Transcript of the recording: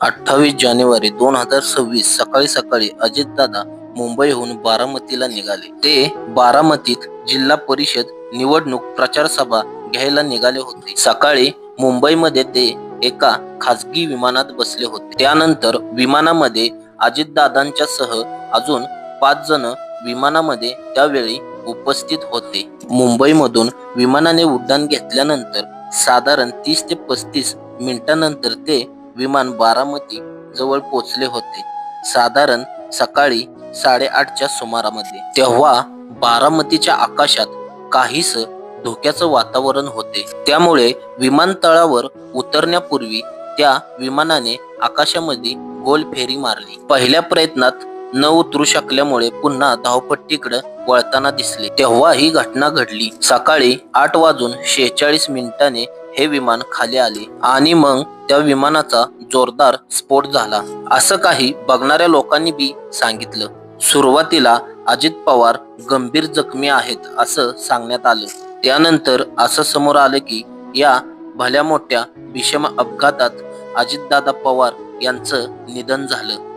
28 जानेवारी 2026 सकाळी सकाळी अजितदादा मुंबईहून बारामतीला निघाले. ते बारामतीत जिल्हा परिषद निवडणूक प्रचार सभा घ्यायला निघाले होते. सकाळी मुंबईमध्ये ते एका खासगी विमानात बसले होते. त्यानंतर विमानामध्ये अजितदादांच्या सह अजून 5 जण विमानामध्ये त्यावेळी उपस्थित होते. मुंबईमधून विमानाने उड्डाण घेतल्यानंतर साधारण 30 ते 35 मिनिटांनंतर ते विमान बारामती जवळ पोहोचले होते. साधारण सकाळी 8:30च्या सुमारामध्ये. तेव्हा बारामतीच्या आकाशात काहीस धोक्याचं वातावरण होते. त्यामुळे विमानतळावर उतरण्यापूर्वी त्या विमानाने आकाशामध्ये गोल फेरी मारली. पहिल्या प्रयत्नात न उतरू शकल्यामुळे पुन्हा धावपट्टीकडे वळताना दिसले. तेव्हा ही घटना घडली. सकाळी 8:46 हे विमान खाली आले आणि मग त्या विमानाचा जोरदार स्फोट झाला, असं काही बघणाऱ्या लोकांनी बी सांगितलं. सुरुवातीला अजित पवार गंभीर जखमी आहेत असं सांगण्यात आलं. त्यानंतर असं समोर आलं की या भल्या मोठ्या भीषण अपघातात अजितदादा पवार यांचं निधन झालं.